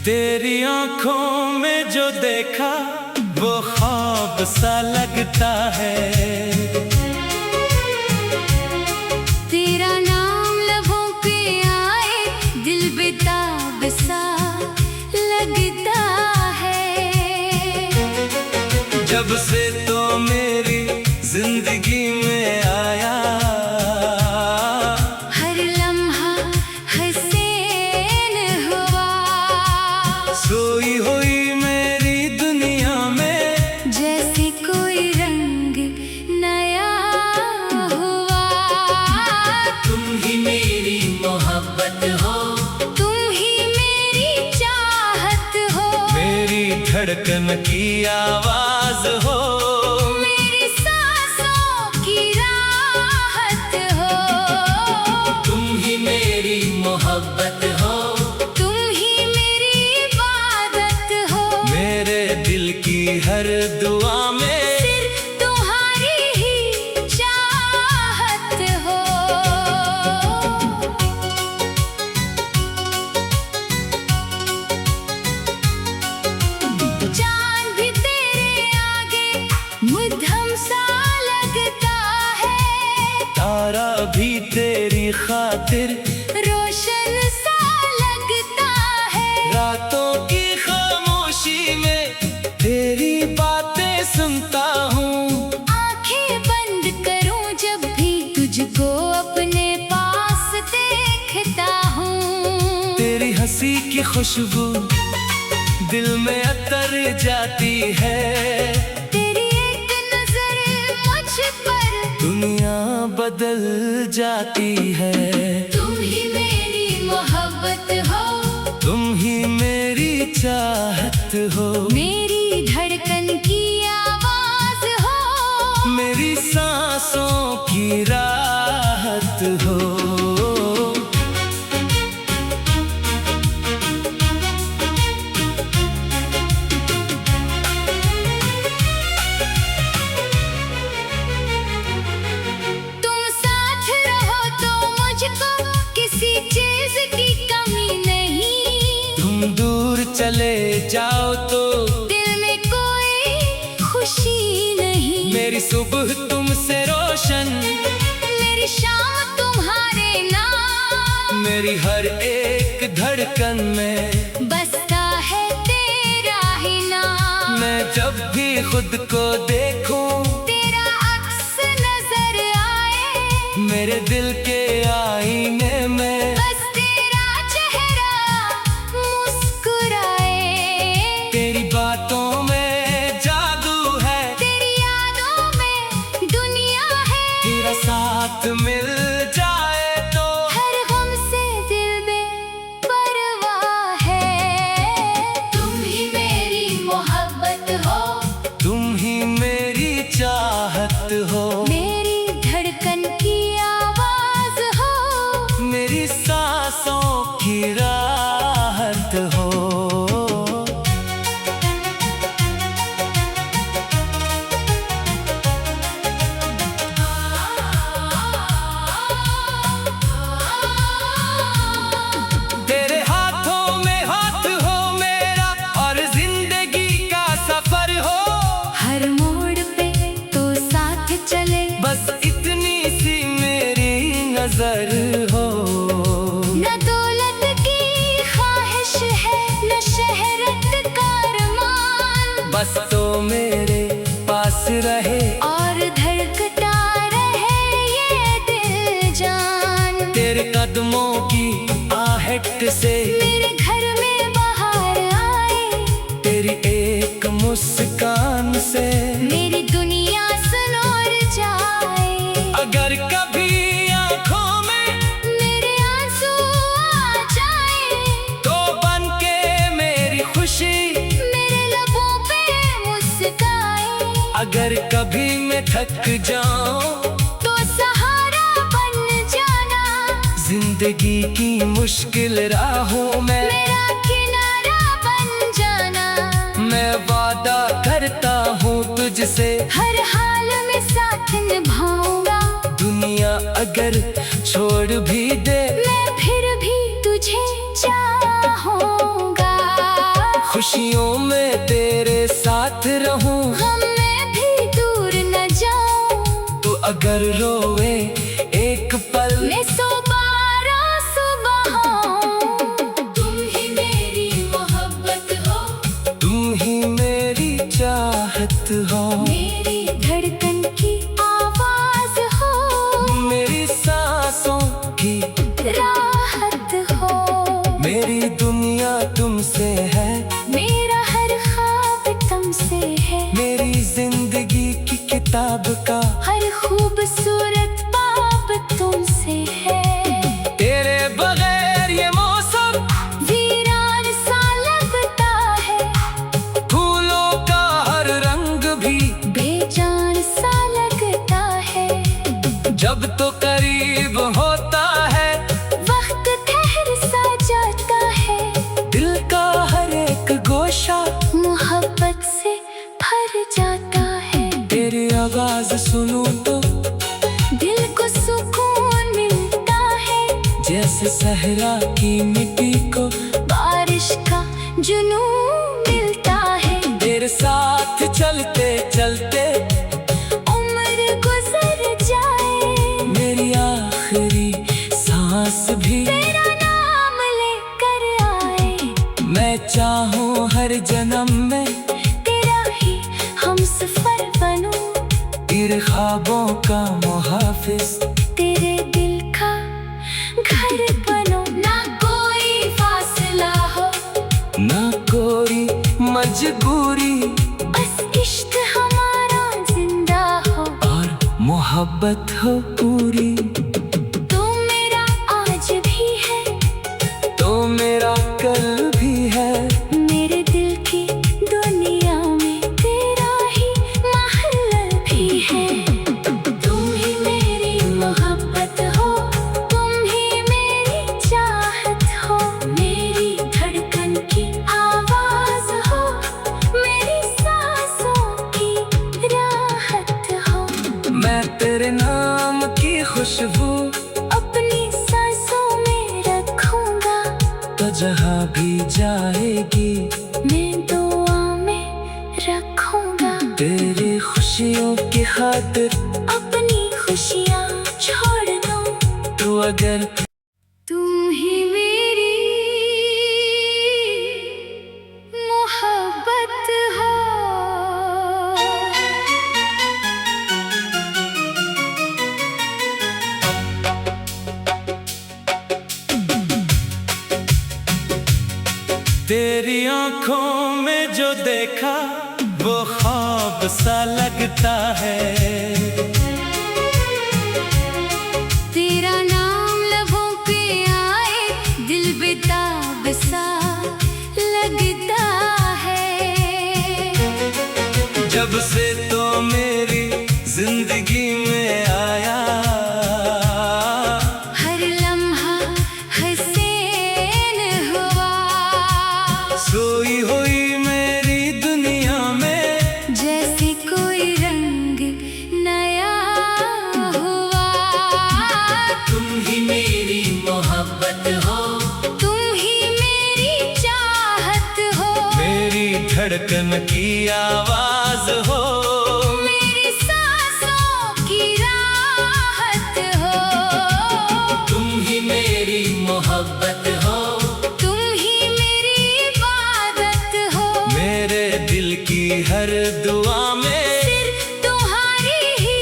तेरी आंखों में जो देखा वो ख्वाब सा लगता है। तेरा नाम लबों पे आए दिल बेताब सा लगता है। जब से तो मेरी जिंदगी में आया, हर लम्हा हसीन हुआ। सोई हुई मेरी दुनिया में जैसे कोई रंग नया हुआ। तुम ही मेरी मोहब्बत हो, तुम ही मेरी चाहत हो। मेरी धड़कन की आवाज हो, मेरी सांसों की राहत हो। तुम ही मेरी मोहब्बत हो, तुम ही मेरी इबादत हो। मेरे दिल की हर दुआ में सिर्फ तुम्हारी ही चाहत हो। चांद भी तेरे आगे मध्यम सा लगता है। तारा भी तेरी खातिर रोशन सा लगता है। रातों की खामोशी में तेरी बातें सुनता हूँ। आंखें बंद करूं जब भी तुझको अपने पास देखता हूँ। तेरी हंसी की खुशबू दिल में अतर जाती है। तेरी एक नजर मुझ पर दुनिया बदल जाती है। तुम ही मेरी मोहब्बत हो, तुम ही मेरी चाहत हो, मेरी धड़कन की आवाज हो। मेरी सांसों की राहत हो। तुम साथ रहो तो मुझको किसी चीज की कमी नहीं। तुम दूर चले जाओ तो दिल में कोई खुशी नहीं। मेरी सुबह तुमसे रोशन, मेरी शाम तुम्हारे नाम। मेरी हर एक धड़कन में बसता है तेरा ही नाम। मैं जब भी खुद को देखूं तेरा अक्स नजर आए। मेरे दिल के आईने में बस तेरा चेहरा मुस्कुराए। तेरी बातों में जादू है, तेरी यादों में दुनिया है। तेरा साथ मिल जाए तो हर गम से दिल बेपरवाह है। तुम ही मेरी मोहब्बत हो, तुम ही मेरी चाहत हो, मेरी धड़कन की आवाज हो। मेरी सांसों की राहत हो। तेरे हाथों में हाथ हो मेरा और जिंदगी का सफर हो। हर मोड़ पे तो साथ चले, बस इतनी सी मेरी नजर हो। न दौलत की ख्वाहिश है न शहरत का अरमान। बस तो मेरे पास रहे और धड़कता रहे ये दिल जान। तेरे कदमों की आहट से मेरे घर में बाहर आए। तेरी एक मुस्कान से मेरी दुनिया सुनौर जाए। अगर कभी आंखों में मेरे आंसू आ जाए तो बन के मेरी खुशी मेरे लबों पे मुस्काए। अगर कभी मैं थक जाऊं तो सहारा बन जाना। जिंदगी की मुश्किल राहों में मेरा किनारा बन जाना। मैं वादा करता हूँ तुझसे हर हाल में साथ निभाऊंगा। दुनिया अगर छोड़ भी दे मैं फिर भी तुझे चाहूंगा। खुशियों में तेरे साथ रहूं, गम में भी दूर न जाऊं। तू अगर रोए एक पल मैं 112 सुबह हूँ। तुम ही मेरी मोहब्बत हो, तुम ही मेरी चाहत हो, मेरी धड़कन की आवाज हो, मेरी सांसों की राहत हो। मेरी दुनिया तुमसे है, मेरा हर ख्वाब तुमसे है, मेरी जिंदगी की किताब का हर खूबसूरत बाब तुमसे है। तेरे बगैर ये मौसम वीरान सा लगता है, फूलों का हर रंग भी बेजान सा लगता है। जब तो करीब होता है, वक्त ठहर सा जाता है, दिल का हर एक गोशा मोहब्बत से भर जाता है। तेरी आवाज सुनूं तो दिल को सुकून मिलता है, जैसे सहरा की मिट्टी को बारिश का जुनून मिलता है। तेरे साथ चलते चलते उम्र गुजर जाए, मेरी आखिरी सांस भी तेरा नाम लेकर आए। मैं चाहूं हर जन्म में तेरा ही हमसफर बनूं, तेरे ख्वाबों का मुहाफिज, तेरे दिल का घर बनूं। ना कोई फासला हो, ना कोई मजबूरी, बस इश्क हमारा जिंदा हो, और मोहब्बत हो पूरी। तू मेरा आज भी है, तो मेरा कल भी है, मेरे दिल की दुनिया में तेरा ही महल भी है। तुम ही मेरी मोहब्बत हो, तुम ही मेरी चाहत हो, मेरी धड़कन की आवाज हो, मेरी सांसों की राहत हो। मैं तेरे नाम की खुशबू अपनी सांसों में रखूंगा, तो जहाँ भी जाएगी मैं दुआ में रखूंगा। तेरी खुशियों की खातिर अपनी खुशियाँ छोड़ दूं, तू अगर तुम ही मेरी मोहब्बत हो। तेरी आंखों में जो देखा वो ख्वाब सा लगता है, तेरा नाम लबों पे आए, दिल बेताब सा लगता है। जब से तो मेरी जिंदगी में आया, हर लम्हा हसीन हुआ, सोई हुई मेरी दुनिया में जैसे कोई रंग नया हुआ। तुम ही मेरी मोहब्बत हो, तुम ही मेरी चाहत हो, मेरी धड़कन की आवाज हो, मेरी सांसों की राहत हो। तुम ही मेरी मोहब्बत हो, तुम ही मेरी इबादत हो, मेरे दिल की हर दुआ में सिर्फ तुम्हारी ही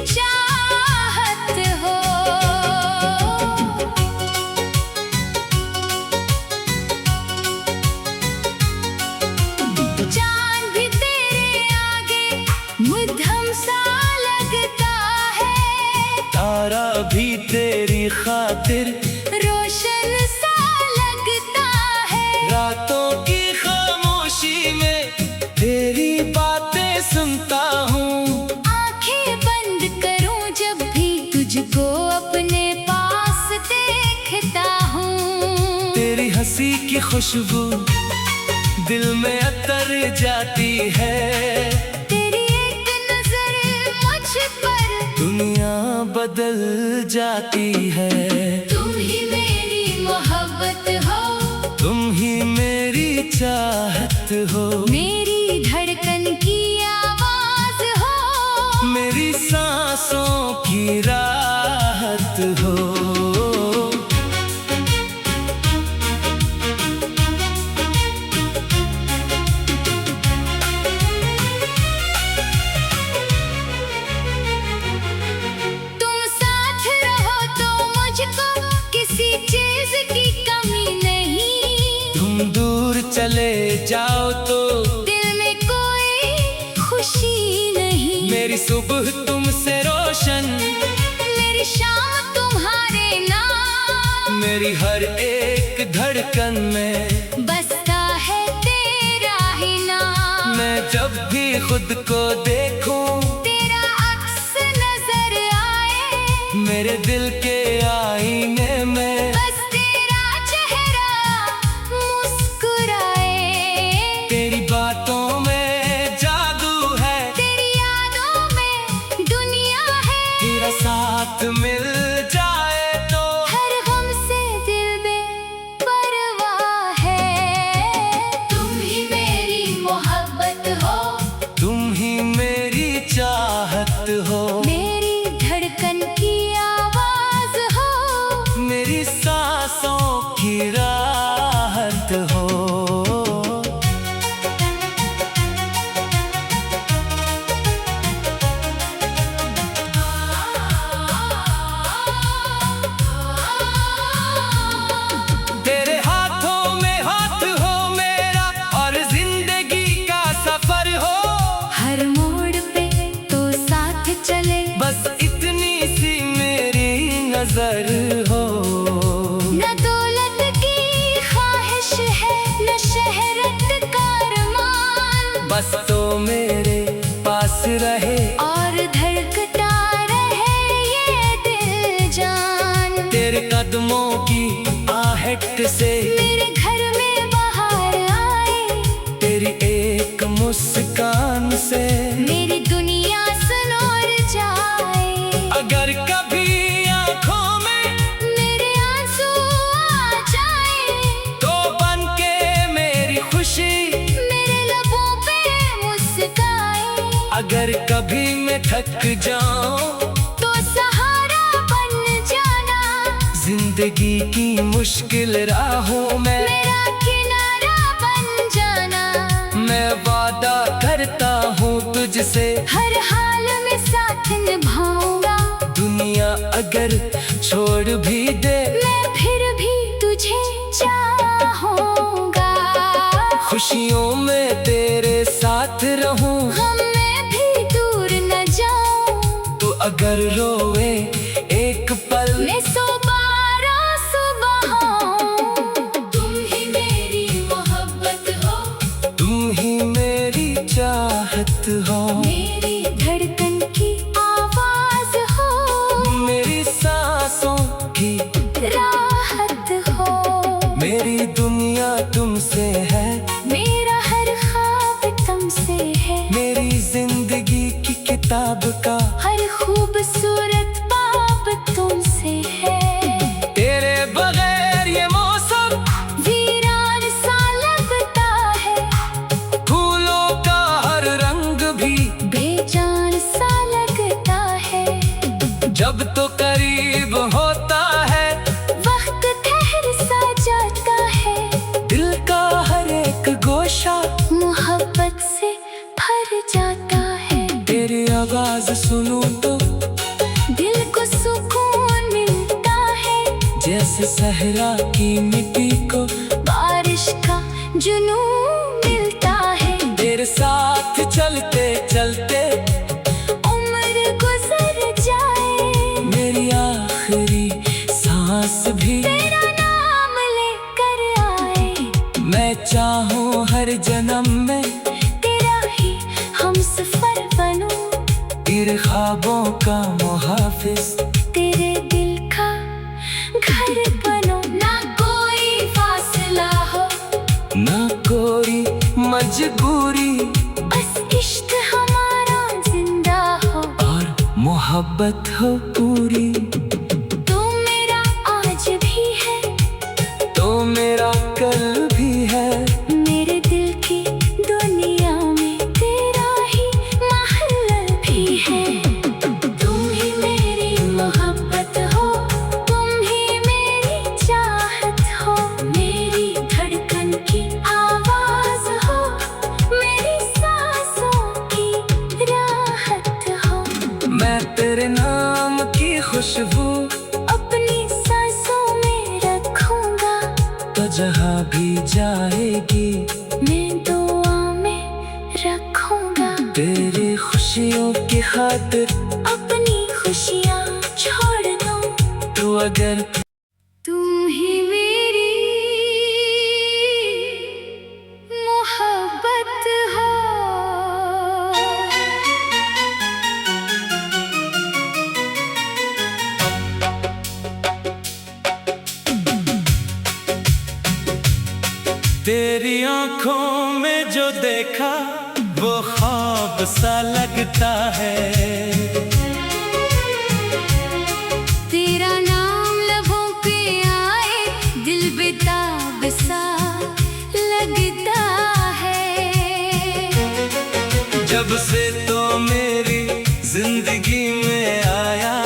चाहत हो। चांद भी तेरे आगे मुद्दम सा लगता है, तारा भी तेरी खातिर रोशन सा लगता है। रातों की खामोशी में तेरी बातें सुनता हूँ, आंखें बंद करूं जब भी तुझको अपने पास देखता हूँ, तेरी हंसी की खुशबू दिल में अतर जाती है, तेरी एक नजर मुझ पर दुनिया बदल जाती है। तुम ही मेरी मोहब्बत हो, तुम ही मेरी चाहत हो, मेरी धड़कन की आवाज हो, मेरी सांसों की राहत हो। तुम साथ रहो तो मुझको किसी चीज की कमी नहीं। तुम दूर चले जाओ तो दिल में कोई खुशी नहीं। मेरी सुबह तुमसे रोशन, मेरी शाम तुम्हारे नाम। मेरी हर एक धड़कन में बसता है तेरा ही नाम। मैं जब भी खुद को देखूं, तेरा अक्स नजर आए, मेरे दिल के आईने में बस तेरा चेहरा मुस्कुराए। तेरी बातों में जादू है, तेरी यादों में दुनिया है। तेरा साथ मिल जाए तो हर गम से दिल बेपरवाह है। तुम ही मेरी मोहब्बत हो, तुम ही मेरी चाहत हो, मेरी धड़कन की आवाज हो, मेरी सांसों की राहत हो। तेरे हाथों में हाथ हो मेरा, और जिंदगी का सफर हो। हर मोड़ पे तो साथ चले, बस इतनी सी मेरी नजर हो। न दौलत की ख्वाहिश है, न शहरत का अरमान। बस तो मेरे पास रहे, और धड़कता रहे ये दिल जान। तेरे कदमों की आहट से मेरे घर में बाहर आए, तेरी एक मुस्कान से मेरी दुनिया सुनौर जाए। अगर कभी आंखों में मेरे आंसू आ जाए, तो बन के मेरी खुशी मेरे लबों पे मुस्काए। अगर कभी मैं थक जाऊं, तो सहारा बन जाना, जिंदगी की मुश्किल राहों में मेरा किनारा बन जाना। मैं वादा करता हूँ तुझसे, हर हाल में साथ निभाऊंगा। दुनिया अगर छोड़ भी दे, मैं फिर भी तुझे चाहूंगा। खुशियों में तेरे साथ रहूं। गम में भी दूर न जाऊं, तू अगर रोए एक पल, मैं 112 सुबह हूँ। तुम ही मेरी मोहब्बत हो, तुम ही मेरी चाहत हो, मेरी धड़कन की आवाज हो, मेरी सांसों की राहत हो। मेरी दुनिया तुमसे है, मेरा हर ख्वाब तुमसे है। मेरी जिंदगी की किताब का हर खूबसूरत बाब तुमसे है। तेरे बगैर ये मौसम वीरान सा लगता है, फूलों का हर रंग भी बेजान सा लगता है। जब तो करीब होता है, वक्त ठहर सा जाता है, दिल का हर एक गोशा मोहब्बत से भर जाता है। तेरी आवाज सुनूं तो दिल को सुकून मिलता है, जैसे सहरा की मिट्टी को बारिश का जुनून मिलता है। तेरे साथ चलते चलते उम्र गुजर जाए, मेरी आखिरी सांस भी तेरा नाम लेकर आए। मैं चाहूँ हर जन्म में तेरा ही हमसफर बनूं, तेरे ख्वाबों का मुहाफिज, तेरे दिल का घर बनूं। ना कोई फासला हो, ना कोई मजबूरी, बस इश्क हमारा जिंदा हो, और मोहब्बत हो पूरी। तू मेरा आज भी है, तो मेरा कल भी है, मेरे दिल की जहाँ भी जाएगी मैं दुआ में रखूंगा तेरी खुशियों की खातिर अपनी खुशियाँ छोड़ दूं। तू अगर तुम ही मेरी मोहब्बत हो। तेरी आंखों में जो देखा वो ख्वाब सा लगता है। तेरा नाम लबों पे आए दिल बेताब सा लगता है। जब से तो मेरी जिंदगी में आया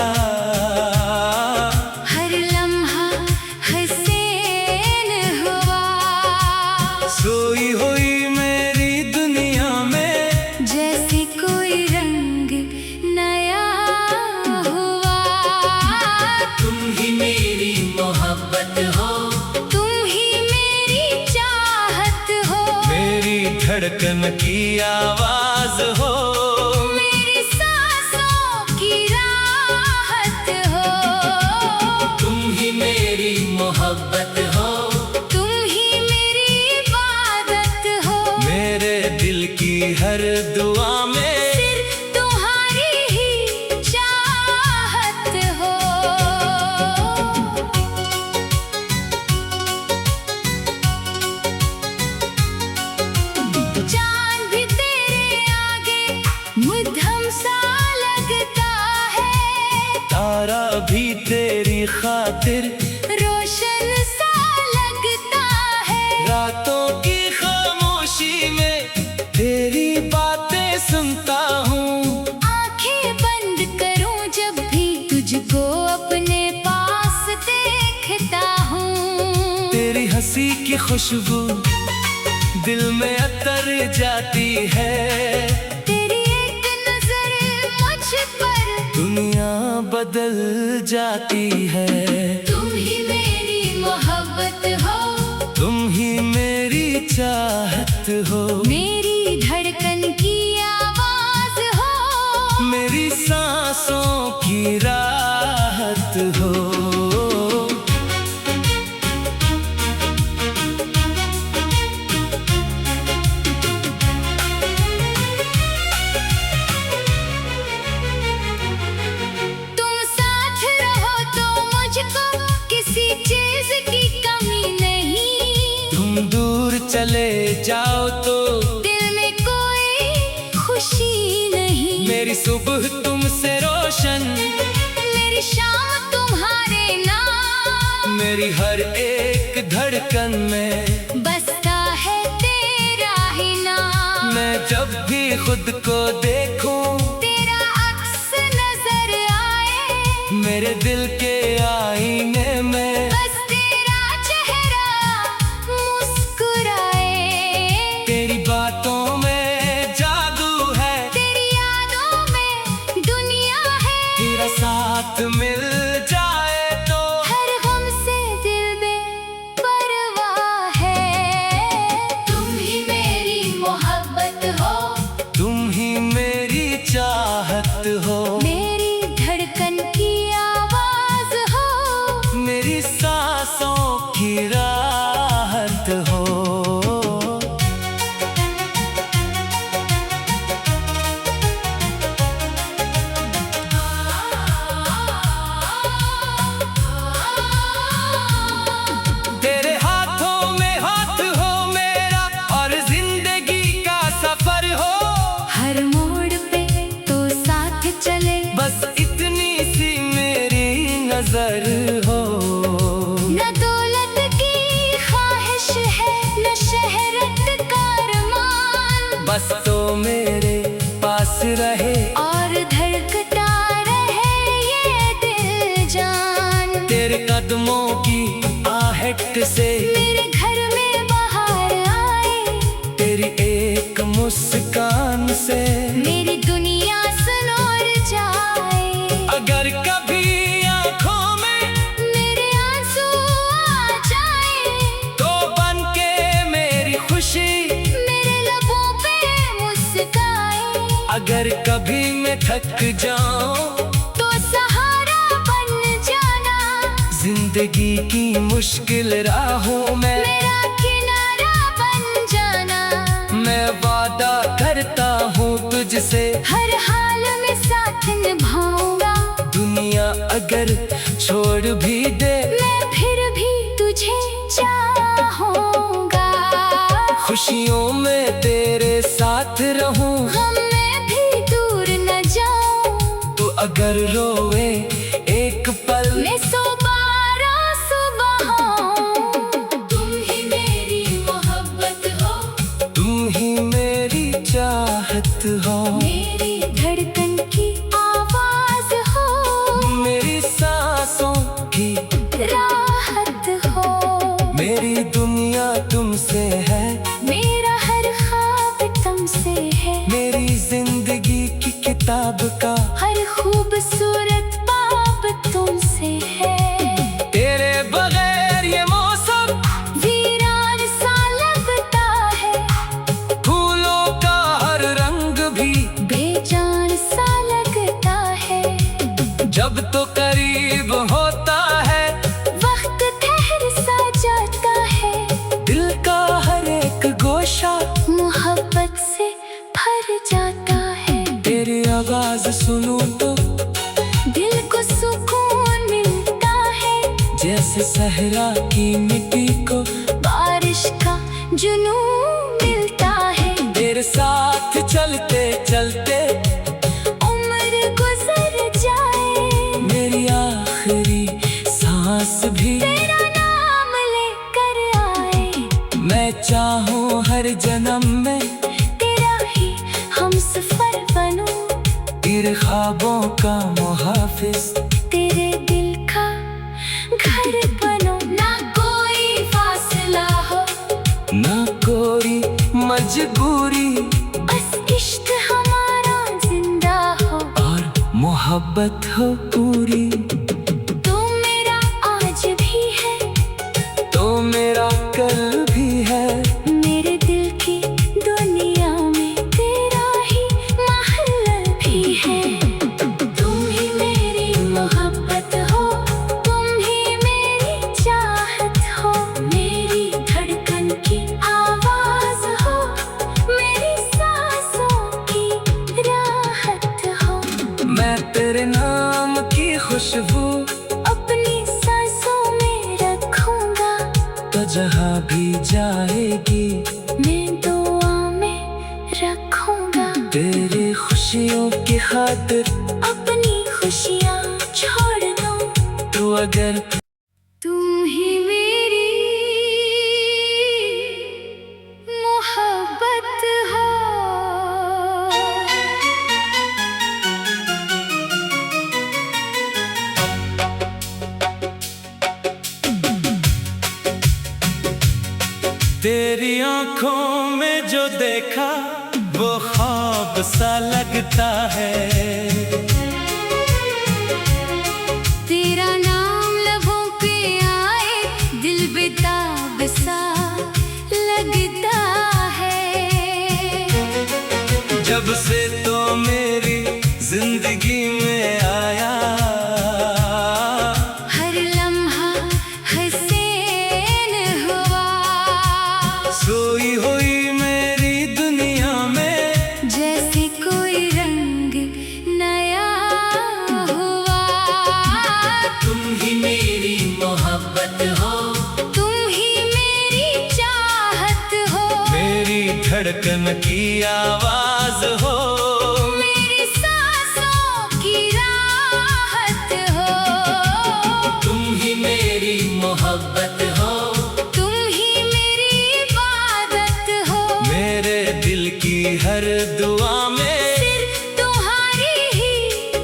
हर लम्हा हसीन हुआ। सोई हुई मेरी दुनिया में जैसे कोई रंग नया हुआ। तुम ही मेरी मोहब्बत हो, तुम ही मेरी चाहत हो। मेरी धड़कन की आवाज हो, मेरी सांसों की राहत हो। तुम ही मेरी मोहब्बत हो, तुम ही मेरी इबादत हो। मेरे दिल की हर दुआ में सिर्फ तुम्हारी ही चाहत हो। चांद भी तेरे आगे मध्यम सा लगता है। तारा भी तेरी खातिर रोशन सा लगता है। रातों की खामोशी में तेरी बातें सुनता हूँ। आंखें बंद करूं जब भी तुझको अपने पास देखता हूँ। तेरी हंसी की खुशबू दिल में अतर जाती है। तेरी एक नजर मुझ पर दुनिया बदल जाती है। तुम ही मेरी मोहब्बत हो। तुम ही मेरी चाहत हो, मेरी धड़कन की आवाज हो। मेरी सांसों की राहत हो। तुम साथ रहो तो मुझको किसी चीज की कमी नहीं। तुम दूर चले जाओ तो दिल में कोई खुशी नहीं। मेरी सुबह तुमसे रोशन, मेरी शाम तुम्हारे नाम। मेरी हर एक धड़कन में बसता है तेरा ही नाम। मैं जब भी खुद को देखूं तेरा अक्स नजर आए। मेरे दिल के आईने में बस तेरा चेहरा मुस्कुराए। तेरी बातों में जादू है, तेरी यादों में दुनिया है। तेरा साथ मिल जाए तो हर गम से दिल बेपरवाह है। तुम ही मेरी मोहब्बत हो। तुम ही मेरी चाहत हो। मेरी धड़कन की आवाज हो। मेरी सांसों की राहत हो। तेरे हाथों में हाथ हो मेरा और जिंदगी का सफर हो। हर मोड़ पे तो साथ चले। बस इतनी सी मेरी नजर हो। न दौलत की ख्वाहिश है न शहरत का अरमान। बस तो मेरे पास रहे और धड़कता रहे ये दिल जान। तेरे कदमों की आहट से मेरे घर में बाहर आए। तेरी एक मुस्कान से मेरी दुनिया सनोर जाए। अगर कभी आंखों में मेरे आंसू आ जाए तो थक जाऊं तो सहारा बन जाना। जिंदगी की मुश्किल राहों में मेरा किनारा बन जाना। मैं वादा करता हूँ तुझसे हर हाल में साथ निभाऊंगा। दुनिया अगर छोड़ भी दे मैं फिर भी तुझे चाहूंगा। खुशियों में तेरे साथ रहूं गम में भी दूर न जाऊं। तू अगर रोए एक पल मैं 100 बार आंसू बहाऊं। तुम ही मेरी मोहब्बत हो। तुम ही मेरी चाहत हो। मेरी धड़कन की आवाज हो। मेरी सांसों की राहत हो। मेरी दुनिया तुमसे है। मेरा हर ख्वाब तुमसे है। मेरी जिंदगी की किताब का हर खूबसूरत बाब तुमसे है। तेरे बगैर ये मौसम वीरान सा लगता है। फूलों का हर रंग भी बेजान सा लगता है। जब तो करीब होता है वक्त ठहर सा जाता है। दिल का हर एक गोशा मोहब्बत से भर जाता है। तेरी आवाज सुनूं तो दिल को सुकून मिलता है। जैसे सहरा की मिट्टी को बारिश का जुनून मिलता है। तेरे साथ चलते चलते उम्र गुजर जाए। मेरी आखिरी सांस भी तेरा नाम लेकर आए। मैं चाहूँ हर जन्म में तेरा ही हमसफर बनूं। तेरे ख्वाबों का मुहाफिज तेरे दिल का घर बनूं। ना कोई फासला हो। ना कोई मजबूरी बस इश्क हमारा जिंदा हो। और मोहब्बत हो पूरी। तू मेरा आज भी है। तो मेरा कल भी है। मेरे दिल की दुनिया में तेरा ही महल भी है। तुम ही मेरी मोहब्बत हो। तुम ही मेरी चाहत हो। मेरी धड़कन की आवाज हो। मेरी सांसों की राहत हो। मैं तेरे नाम की खुशबू अपनी सांसों में रखूंगा। तो जहाँ भी जाएगी मैं दुआ में रखूंगा। तेरी खुशियों की खातिर अपनी खुशियाँ छोड़ दूं। तू अगर तुम ही मेरी मोहब्बत हो। तेरी आंखों में जो देखा वो ख्वाब सा लगता है। तेरा नाम लबों पे आए दिल बेताब सा लगता है। जब से तो मेरी जिंदगी में आया हर लम्हा हसीन हुआ। सोई हुई मेरी दुनिया में जैसे कोई रंग नया हुआ। तुम ही मेरी मोहब्बत हो। तुम ही मेरी चाहत हो। मेरी धड़कन की आवाज हो। मेरी सांसों की राहत हो। तुम ही मेरी मोहब्बत हो। तुम ही मेरी इबादत हो। मेरे दिल की हर दुआ में सिर्फ तुम्हारी ही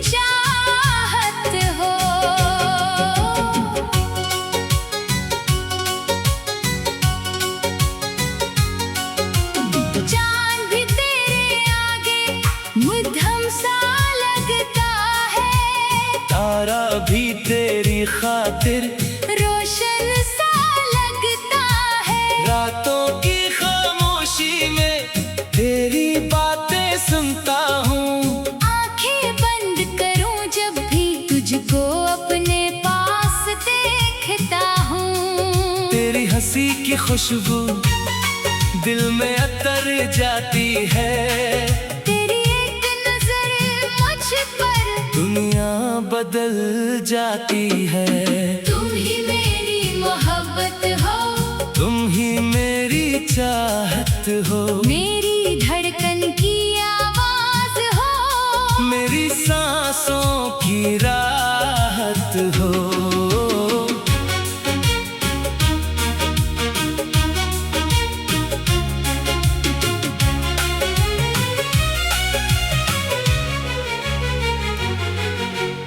चाहत हो। चांद भी तेरे आगे मध्यम सा लगता है। तारा भी तेरी खातिर रोशन सा लगता है। रातों की खामोशी में तेरी बातें सुनता हूँ। आंखें हंसी की खुशबू दिल में अतर जाती है। तेरी एक नजर मुझ पर दुनिया बदल जाती है। तुम ही मेरी मोहब्बत हो, तुम ही मेरी चाहत हो, मेरी धड़कन की आवाज हो, मेरी सांसों की राहत हो।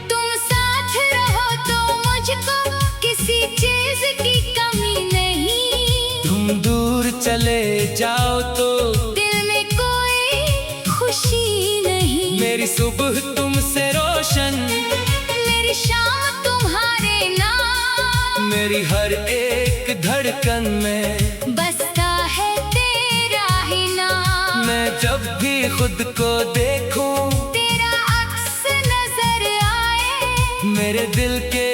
तुम साथ रहो तो मुझको किसी चीज की कमी नहीं। तुम दूर चले जाओ तो दिल में कोई खुशी नहीं। मेरी सुबह तुमसे रोशन, मेरी शाम तुम्हारे नाम, मेरी हर एक धड़कन में बसता है तेरा ही नाम। मैं जब भी खुद को देखूं तेरा अक्स नजर आए, मेरे दिल के